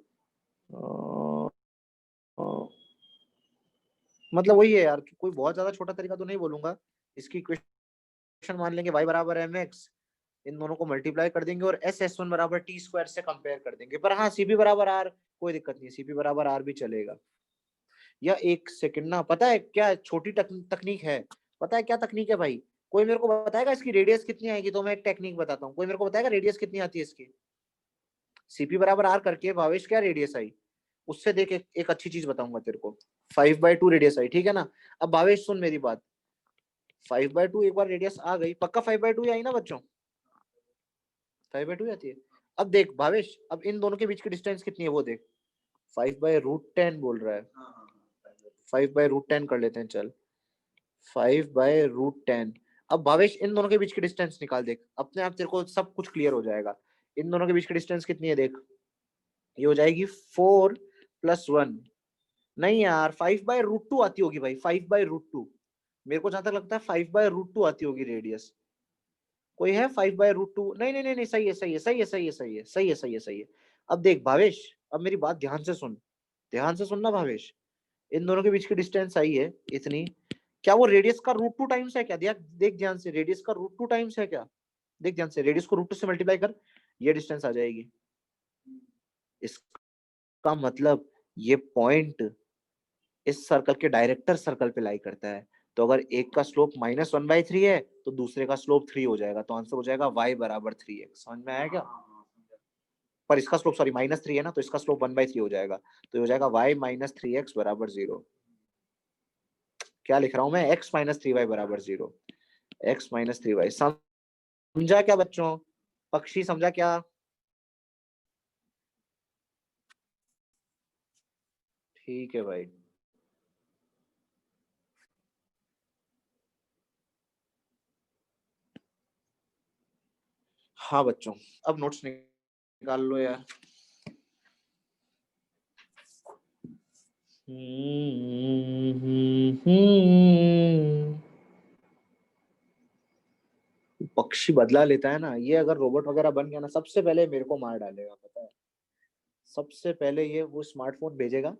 मतलब वही है यार कि कोई बहुत ज्यादा छोटा तरीका तो नहीं बोलूंगा, इसकी इक्वेशन मान लेंगे y बराबर mx, इन दोनों को मल्टीप्लाई कर देंगे और s s1 बराबर t स्क्वायर से कंपेयर कर देंगे। पर हाँ cp बराबर r कोई दिक्कत नहीं है, cp बराबर r भी चलेगा। या एक सेकंड ना, पता है क्या छोटी तकनीक है, पता है क्या तकनीक है भाई? कोई मेरे को बताएगा इसकी रेडियस कितनी आएगी? तो मैं एक टेक्निक बताता हूँ, कोई मेरे को बताएगा रेडियस कितनी आती है इसकी? cp बराबर r करके भावेश क्या रेडियस आई, उससे देख एक अच्छी चीज बताऊंगा तेरे को। 5/2 रेडियस आई, ठीक है ना? अब भावेश सुन मेरी बात, 5/2 एक बार रेडियस आ गई, पक्का 5/2 ही आई ना बच्चों? 5/2 आती है। अब देख भावेश, अब इन दोनों के बीच की डिस्टेंस कितनी है वो देख, 5/√10 बोल रहा है। 5/√10 कर लेते हैं चल, 5/√10। अब भावेश इन दोनों के बीच की डिस्टेंस निकाल, देख अपने आप तेरे को सब कुछ क्लियर हो जाएगा। इन दोनों के बीच की डिस्टेंस कितनी है देख, ये हो जाएगी 4 + 1। नहीं यार 5/√2 आती होगी भाई, 5/√2। मेरे को जहां तक लगता है 5/√2 आती होगी रेडियस। कोई है 5/√2? नहीं नहीं नहीं नहीं, सही है सही है सही है सही है सही है सही है सही है सही है। अब देख भावेश, अब मेरी बात ध्यान से सुन, ध्यान से सुनना भावेश। इन दोनों के बीच की डिस्टेंस आई है इतनी, क्या वो रेडियस का √2 टाइम्स है क्या? देख देख ध्यान से, रेडियस का √2 टाइम्स है क्या? देख ध्यान से, रेडियस को √2 से मल्टीप्लाई कर, ये डिस्टेंस आ जाएगी। इसका मतलब ये पॉइंट इस सर्कल के डायरेक्टर सर्कल पे लाई करता है। तो अगर एक का स्लोप -1/3 है तो दूसरे का स्लोप 3 हो जाएगा, तो आंसर हो जाएगा y बराबर 3x। समझ में आया क्या? पर इसका स्लोप सॉरी -3 है ना, तो इसका स्लोप 1/3 हो जाएगा, तो ये हो जाएगा y - 3x बराबर 0। क्या लिख रहा हूं मैं? x - 3y बराबर 0, x - 3y। समझा क्या बच्चों? पक्षी समझा क्या? ठीक है भाई। हाँ बच्चों, अब नोट्स निकाल लो यार। पक्षी बदला लेता है ना, ये अगर रोबोट वगैरह बन गया ना, सबसे पहले मेरे को मार डालेगा, पता है? सबसे पहले ये वो स्मार्टफोन भेजेगा।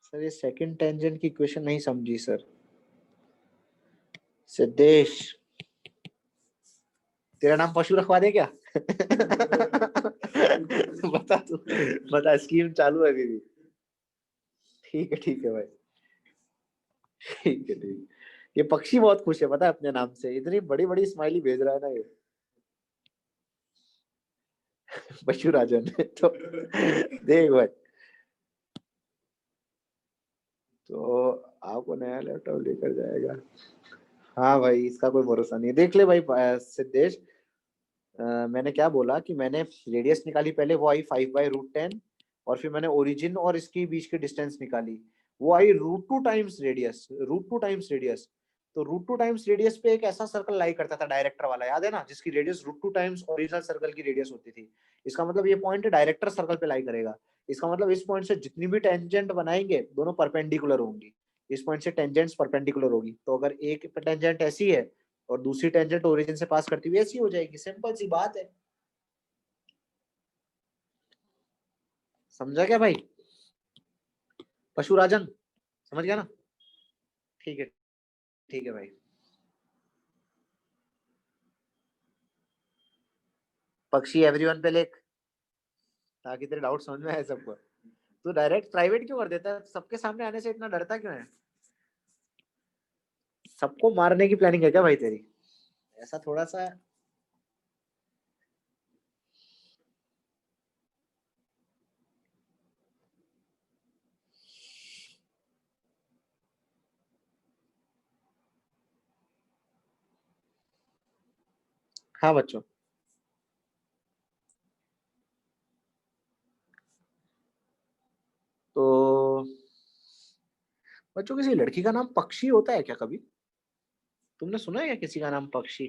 सर ये सेकंड टेंजेंट की इक्वेशन नहीं समझी सर। सिद्धेश, तेरा नाम पशु रखवा दे क्या? बता तू, बता, स्कीम चालू है अभी भी। ठीक है भाई, ठीक है ठीक। ये पक्षी बहुत खुश है पता है अपने नाम से, इतनी बड़ी बड़ी स्माइली भेज रहा है ना ये। पशु राजन। तो देख भाई, तो आपको नया लैपटॉप लेकर जाएगा। हाँ भाई, इसका कोई भरोसा नहीं है। देख ले भाई सिद्धेश, मैंने क्या बोला कि मैंने रेडियस निकाली पहले, वो आई 5/√10, और फिर मैंने ओरिजिन और इसकी बीच की डिस्टेंस निकाली, वो आई √2 टाइम्स रेडियस, √2 टाइम्स रेडियस। तो √2 टाइम्स रेडियस पे एक ऐसा सर्कल लाई करता था डायरेक्टर वाला, याद है ना, जिसकी रेडियस √2 टाइम्स ओरिजिनल सर्कल की रेडियस होती थी। इसका मतलब ये पॉइंट डायरेक्टर सर्कल पे लाई करेगा। इसका मतलब इस पॉइंट से जितनी भी टेंजेंट बनाएंगे दोनों परपेंडिकुलर होंगी। इस पॉइंट से टेंजेंट्स परपेंडिकुलर होगी, तो अगर एक टेंजेंट ऐसी है और दूसरी टेंजेंट ओरिजिन से पास करती हुई ऐसी हो जाएगी। सिंपल सी बात है। समझा क्या भाई? पशुराजन समझ गया ना? ठीक है ठीक है भाई। पक्षी एवरीवन पे लिख, ताकि तेरे डाउट समझ में आए सबको। तू डायरेक्ट प्राइवेट क्यों कर देता है? सबके सामने आने से इतना डरता क्यों है? सबको मारने की प्लानिंग है क्या भाई तेरी? ऐसा थोड़ा सा। हाँ बच्चों, तो बच्चों किसी लड़की का नाम पक्षी होता है क्या कभी? तुमने सुना है क्या किसी का नाम पक्षी?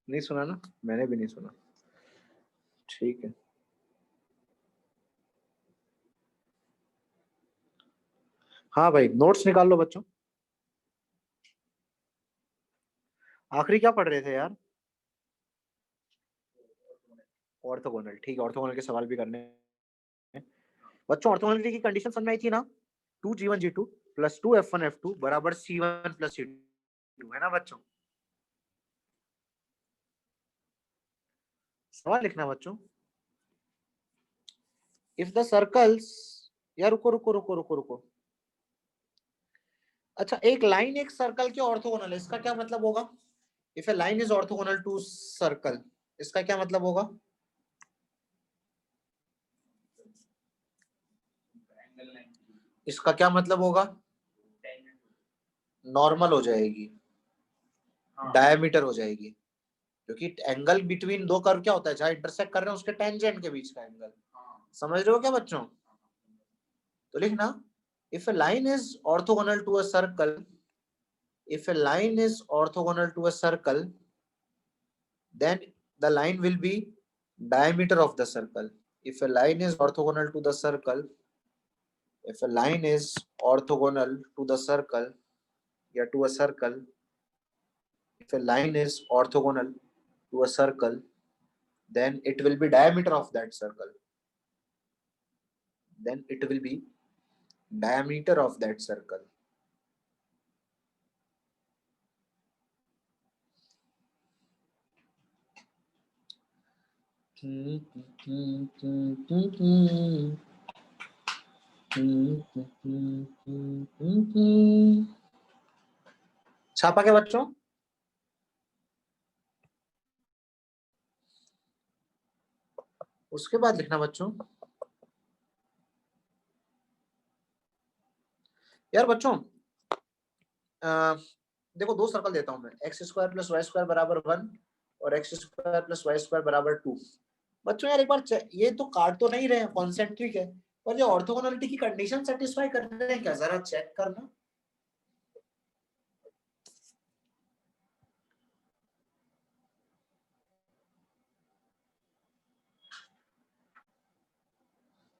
नहीं सुना ना, मैंने भी नहीं सुना। ठीक है। हाँ भाई, नोट्स निकाल लो बच्चों। आखिरी क्या पढ़ रहे थे यार? ऑर्थोगोनल, ठीक है, ऑर्थोगोनल के सवाल भी करने हैं। बच्चों ऑर्थोगोनलिटी की कंडीशन समझ में आई थी ना? 2G1 G2। Plus 2 F1 F2 बराबर C1 प्लस C2 है ना बच्चों। सवाल लिखना बच्चों। इफ द सर्कल्स, यार रुको रुको रुको रुको रुको। अच्छा, एक लाइन एक सर्कल के ऑर्थोगोनल, इसका क्या मतलब होगा? If a line is orthogonal to circle, इसका क्या मतलब होगा? इसका क्या मतलब होगा? नॉर्मल हो जाएगी, डायमीटर हो जाएगी, क्योंकि एंगल बिटवीन दो कर्व क्या होता है, जहां इंटरसेक्ट कर रहे हैं उसके टेंजेंट के बीच का एंगल। समझ रहे हो क्या बच्चों? तो लिखना, if a line is orthogonal to a circle, if a line is orthogonal to a circle, then the line will be diameter of the circle. If a line is orthogonal to the circle, if a line is orthogonal to the circle, yeah, to a circle, if a line is orthogonal to a circle, then it will be diameter of that circle. Then it will be diameter of that circle. छापा क्या बच्चों? उसके बाद लिखना बच्चों, यार बच्चों देखो दो सर्कल देता हूं मैं, x square plus y square बराबर 1 और x square plus y square बराबर 2। बच्चों यार एक बार ये तो काट तो नहीं रहे हैं, कॉन्सेंट्रिक है, पर जो ऑर्थोगोनलिटी की कंडीशन सेटिस्फाई कर रहे हैं क्या, जरा चेक करना।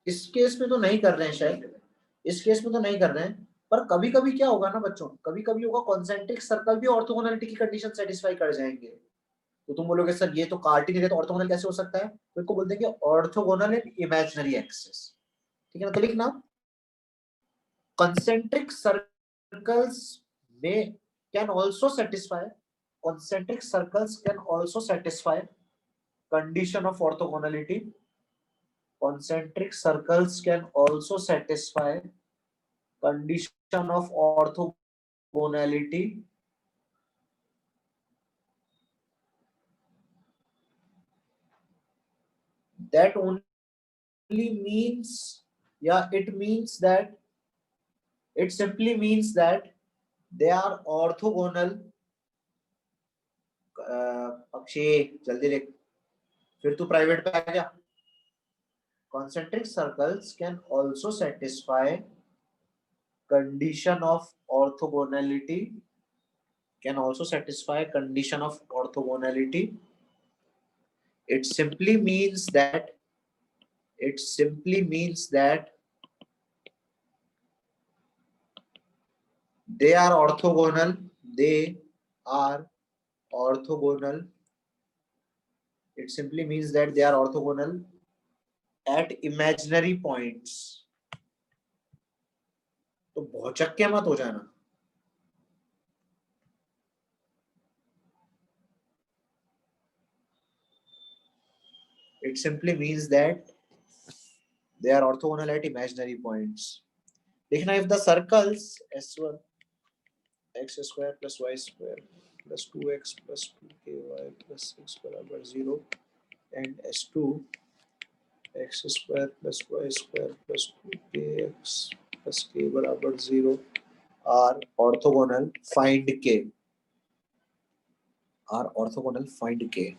इस केस में तो नहीं कर रहे हैं शायद, इस केस में तो नहीं कर रहे हैं, पर कभी कभी क्या होगा ना बच्चों, कभी कभी होगा कॉन्सेंट्रिक सर्कल भी ऑर्थोगोनलिटी की कंडीशन सेटिस्फाई कर जाएंगे। तो तुम बोलोगे सर ये तो काट ही नहीं रहे तो ऑर्थोगोनल कैसे हो सकता है, तो इसको बोलते हैं कि ऑर्थोगोनल इन इमेजिनरी एक्सिस। ठीक है ना, तो लिखना, concentric circles may can also satisfy, concentric circles can also satisfy condition of orthogonality, concentric circles can also satisfy condition of orthogonality, that only means, yeah, it means that, it simply means that they are orthogonal। Akshay जल्दी लिख, फिर तू private पे आ गया। Concentric circles can also satisfy condition of orthogonality, can also satisfy condition of orthogonality. It simply means that, it simply means that they are orthogonal, they are orthogonal. It simply means that they are orthogonal at imaginary points। तो भौचक्के मत हो जाना। It simply means that they are orthogonal at imaginary points। लिखना, if the circles S1 x square plus y square plus 2x plus 2ky plus 6 बराबर 0 and S2 x square plus y square plus 2kx plus k बराबर 0 are orthogonal, find k, are orthogonal, find k।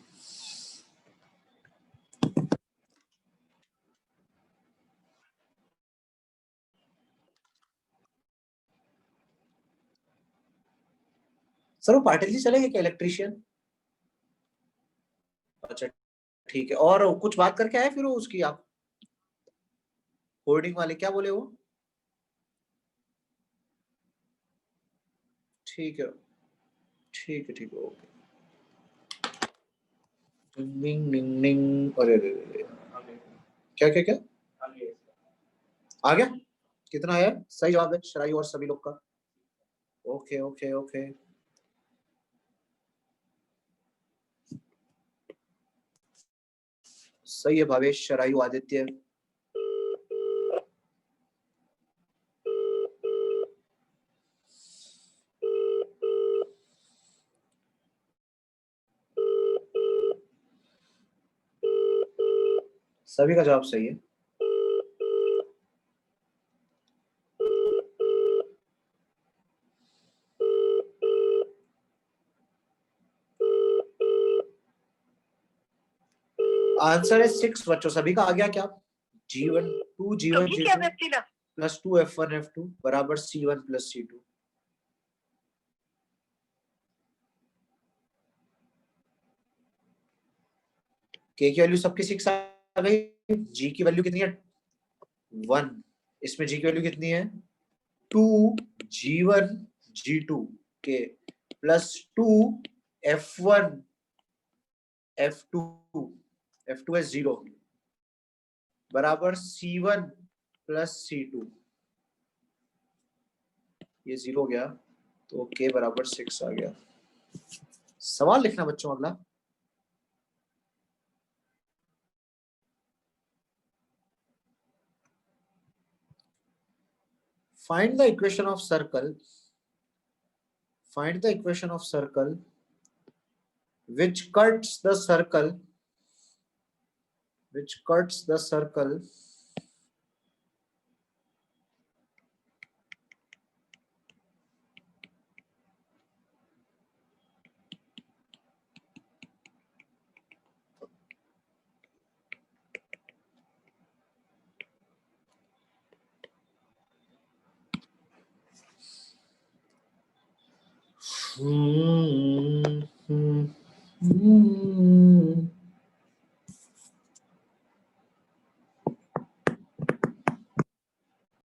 Sir वो पाटिल जी चलेंगे क्या, electrician? अच्छा ठीक है, और कुछ बात करके आए फिर वो उसकी, आप होर्डिंग वाले क्या बोले वो? ठीक है ठीक है ठीक है, ओके। निंग निंग निंग, अरे अरे अरे, क्या क्या क्या आ गया, कितना है? सही जवाब है शरायु और सभी लोग का। ओके ओके ओके, सही है भावेश, शरायु आदित्य। सभी का जवाब सही है। आंसर है 6 बच्चों, सभी का आ गया क्या? G1 2 G1 G2 plus 2 F1 F2 बराबर C1 प्लस C2। के की वैल्यू सबकी 6 आ गई। जी की वैल्यू कितनी है? 1। इसमें जी की वैल्यू कितनी है? 2 G1 G2 के प्लस 2 F1 F2 F2 है 0 बराबर C1 प्लस C2। ये 0 हो गया तो के बराबर 6 आ गया। सवाल लिखना बच्चों अगला। Find the equation of circle. Find the equation of circle which cuts the circle. Which cuts the circle